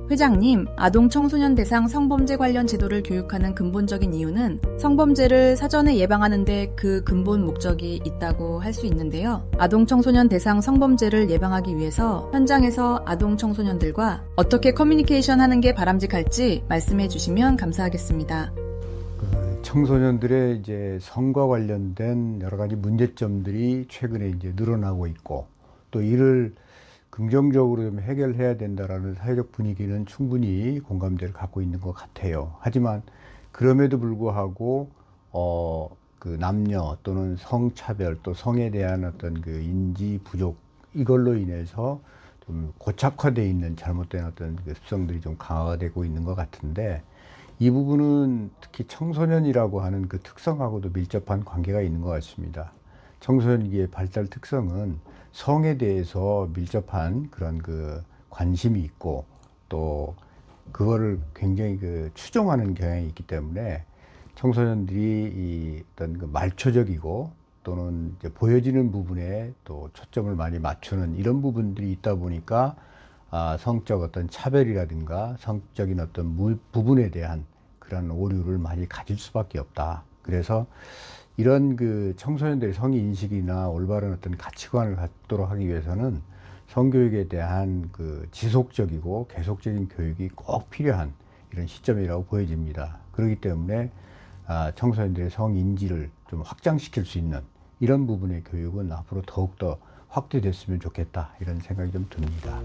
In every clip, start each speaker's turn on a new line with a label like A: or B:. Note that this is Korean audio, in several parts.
A: 회장님, 아동 청소년 대상 성범죄 관련 제도를 교육하는 근본적인 이유는 성범죄를 사전에 예방하는데 그 근본 목적이 있다고 할 수 있는데요. 아동 청소년 대상 성범죄를 예방하기 위해서 현장에서 아동 청소년들과 어떻게 커뮤니케이션 하는 게 바람직할지 말씀해 주시면 감사하겠습니다.
B: 청소년들의 이제 성과 관련된 여러 가지 문제점들이 최근에 이제 늘어나고 있고, 또 이를 긍정적으로 좀 해결해야 된다라는 사회적 분위기는 충분히 공감대를 갖고 있는 것 같아요. 하지만 그럼에도 불구하고 그 남녀 또는 성차별 또 성에 대한 어떤 그 인지 부족, 이걸로 인해서 좀 고착화되어 있는 잘못된 어떤 그 습성들이 좀 강화되고 있는 것 같은데, 이 부분은 특히 청소년이라고 하는 그 특성하고도 밀접한 관계가 있는 것 같습니다. 청소년기의 발달 특성은 성에 대해서 밀접한 그런 그 관심이 있고, 또 그거를 굉장히 그 추종하는 경향이 있기 때문에 청소년들이 이 어떤 그 말초적이고 또는 이제 보여지는 부분에 또 초점을 많이 맞추는 이런 부분들이 있다 보니까 성적 어떤 차별이라든가 성적인 어떤 부분에 대한 그런 오류를 많이 가질 수밖에 없다. 그래서 이런 그 청소년들의 성의 인식이나 올바른 어떤 가치관을 갖도록 하기 위해서는 성교육에 대한 그 지속적이고 계속적인 교육이 꼭 필요한 이런 시점이라고 보여집니다. 그렇기 때문에 청소년들의 성인지를 좀 확장시킬 수 있는 이런 부분의 교육은 앞으로 더욱더 확대됐으면 좋겠다, 이런 생각이 좀 듭니다.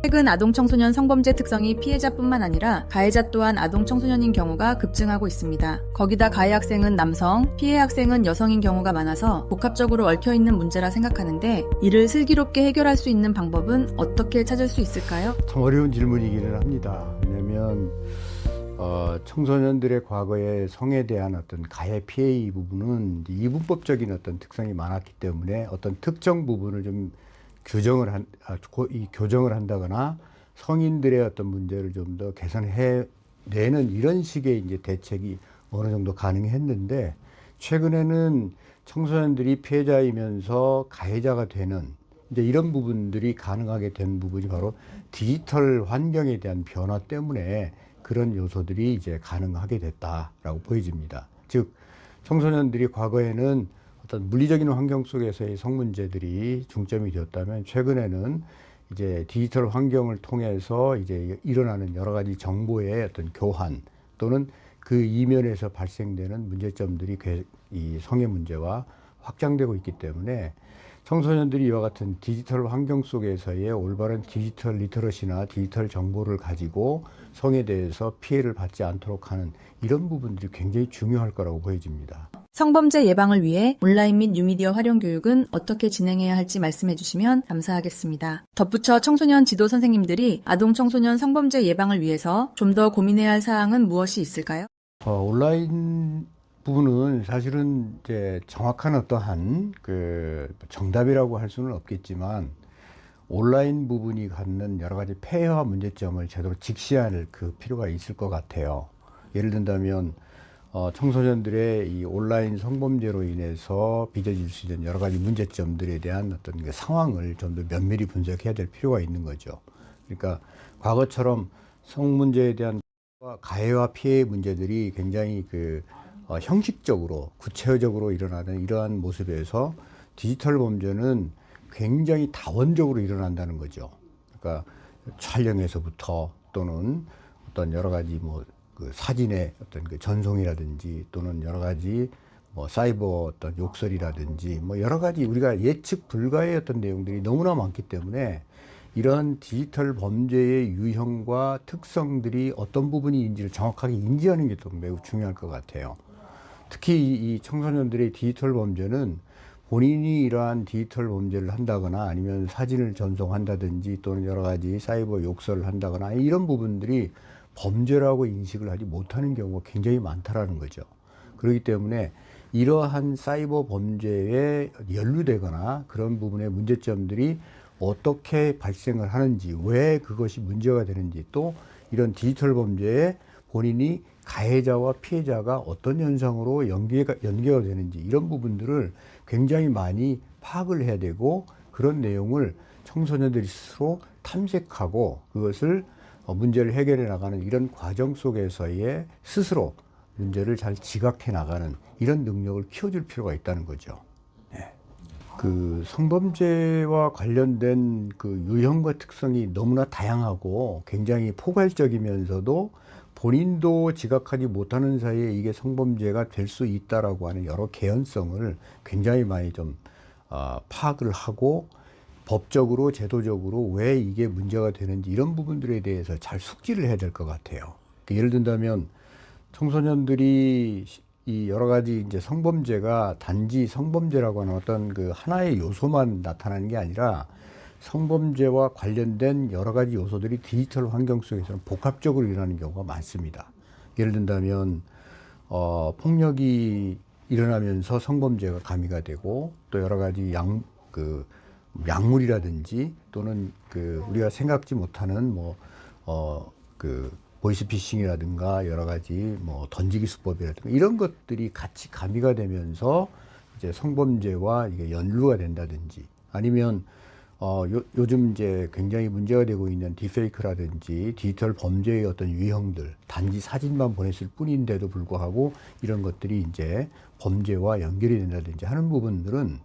A: 최근 아동 청소년 성범죄 특성이 피해자뿐만 아니라 가해자 또한 아동 청소년인 경우가 급증하고 있습니다. 거기다 가해 학생은 남성, 피해 학생은 여성인 경우가 많아서 복합적으로 얽혀있는 문제라 생각하는데, 이를 슬기롭게 해결할 수 있는 방법은 어떻게 찾을 수 있을까요?
B: 참 어려운 질문이기는 합니다. 왜냐하면 청소년들의 과거의 성에 대한 어떤 가해 피해 이 부분은 이분법적인 어떤 특성이 많았기 때문에 어떤 특정 부분을 좀 교정을 한다거나 성인들의 어떤 문제를 좀 더 개선해 내는 이런 식의 이제 대책이 어느 정도 가능했는데, 최근에는 청소년들이 피해자이면서 가해자가 되는 이제 이런 부분들이 가능하게 된 부분이 바로 디지털 환경에 대한 변화 때문에 그런 요소들이 이제 가능하게 됐다라고 보여집니다. 즉, 청소년들이 과거에는 어떤 물리적인 환경 속에서의 성문제들이 중점이 되었다면, 최근에는 이제 디지털 환경을 통해서 이제 일어나는 여러 가지 정보의 어떤 교환 또는 그 이면에서 발생되는 문제점들이 이 성의 문제와 확장되고 있기 때문에 청소년들이 이와 같은 디지털 환경 속에서의 올바른 디지털 리터러시나 디지털 정보를 가지고 성에 대해서 피해를 받지 않도록 하는 이런 부분들이 굉장히 중요할 거라고 보여집니다.
A: 성범죄 예방을 위해 온라인 및 뉴미디어 활용 교육은 어떻게 진행해야 할지 말씀해 주시면 감사하겠습니다. 덧붙여 청소년 지도 선생님들이 아동 청소년 성범죄 예방을 위해서 좀 더 고민해야 할 사항은 무엇이 있을까요?
B: 온라인 부분은 사실은 이제 정확한 어떠한 그 정답이라고 할 수는 없겠지만, 온라인 부분이 갖는 여러 가지 폐해와 문제점을 제대로 직시할 그 필요가 있을 것 같아요. 예를 든다면 청소년들의 이 온라인 성범죄로 인해서 빚어질 수 있는 여러 가지 문제점들에 대한 어떤 그 상황을 좀 더 면밀히 분석해야 될 필요가 있는 거죠. 그러니까 과거처럼 성문제에 대한 가해와 피해 문제들이 굉장히 그 형식적으로 구체적으로 일어나는 이러한 모습에서 디지털 범죄는 굉장히 다원적으로 일어난다는 거죠. 그러니까 촬영에서부터 또는 어떤 여러 가지 그 사진의 어떤 그 전송이라든지 또는 여러 가지 사이버 어떤 욕설이라든지 여러 가지 우리가 예측 불가의 어떤 내용들이 너무나 많기 때문에, 이런 디지털 범죄의 유형과 특성들이 어떤 부분인지를 정확하게 인지하는 게 또 매우 중요할 것 같아요. 특히 이 청소년들의 디지털 범죄는 본인이 이러한 디지털 범죄를 한다거나 아니면 사진을 전송한다든지 또는 여러 가지 사이버 욕설을 한다거나 이런 부분들이 범죄라고 인식을 하지 못하는 경우가 굉장히 많다라는 거죠. 그렇기 때문에 이러한 사이버 범죄에 연루되거나 그런 부분의 문제점들이 어떻게 발생을 하는지, 왜 그것이 문제가 되는지, 또 이런 디지털 범죄에 본인이 가해자와 피해자가 어떤 현상으로 연계가 되는지, 이런 부분들을 굉장히 많이 파악을 해야 되고, 그런 내용을 청소년들이 스스로 탐색하고 그것을 문제를 해결해 나가는 이런 과정 속에서의 스스로 문제를 잘 지각해 나가는 이런 능력을 키워줄 필요가 있다는 거죠. 네. 그 성범죄와 관련된 그 유형과 특성이 너무나 다양하고 굉장히 포괄적이면서도 본인도 지각하지 못하는 사이에 이게 성범죄가 될 수 있다라고 하는 여러 개연성을 굉장히 많이 좀 파악을 하고 법적으로 제도적으로 왜 이게 문제가 되는지 이런 부분들에 대해서 잘 숙지를 해야 될 것 같아요. 예를 든다면 청소년들이 이 여러 가지 이제 성범죄가 단지 성범죄라고 하는 어떤 그 하나의 요소만 나타나는 게 아니라 성범죄와 관련된 여러 가지 요소들이 디지털 환경 속에서는 복합적으로 일어나는 경우가 많습니다. 예를 든다면 폭력이 일어나면서 성범죄가 가미가 되고 또 여러 가지 약물이라든지 또는 우리가 생각지 못하는 보이스피싱이라든가 여러 가지 던지기 수법이라든가 이런 것들이 같이 가미가 되면서 이제 성범죄와 이게 연루가 된다든지 아니면 요즘 이제 굉장히 문제가 되고 있는 딥페이크라든지 디지털 범죄의 어떤 유형들 단지 사진만 보냈을 뿐인데도 불구하고 이런 것들이 이제 범죄와 연결이 된다든지 하는 부분들은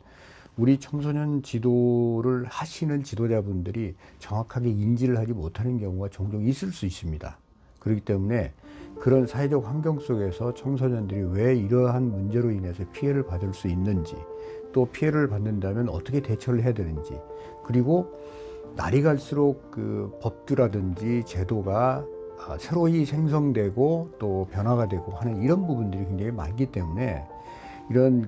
B: 우리 청소년 지도를 하시는 지도자분들이 정확하게 인지를 하지 못하는 경우가 종종 있을 수 있습니다. 그렇기 때문에 그런 사회적 환경 속에서 청소년들이 왜 이러한 문제로 인해서 피해를 받을 수 있는지 또 피해를 받는다면 어떻게 대처를 해야 되는지 그리고 날이 갈수록 그 법규라든지 제도가 새로이 생성되고 또 변화가 되고 하는 이런 부분들이 굉장히 많기 때문에 이런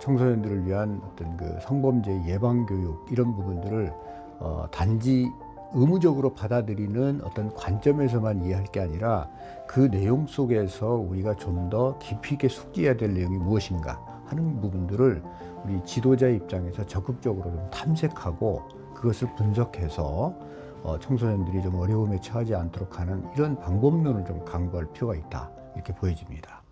B: 청소년들을 위한 어떤 성범죄 예방 교육 이런 부분들을 단지 의무적으로 받아들이는 어떤 관점에서만 이해할 게 아니라 그 내용 속에서 우리가 좀 더 깊이 있게 숙지해야 될 내용이 무엇인가 하는 부분들을 우리 지도자의 입장에서 적극적으로 좀 탐색하고 그것을 분석해서 청소년들이 좀 어려움에 처하지 않도록 하는 이런 방법론을 좀 강구할 필요가 있다 이렇게 보여집니다.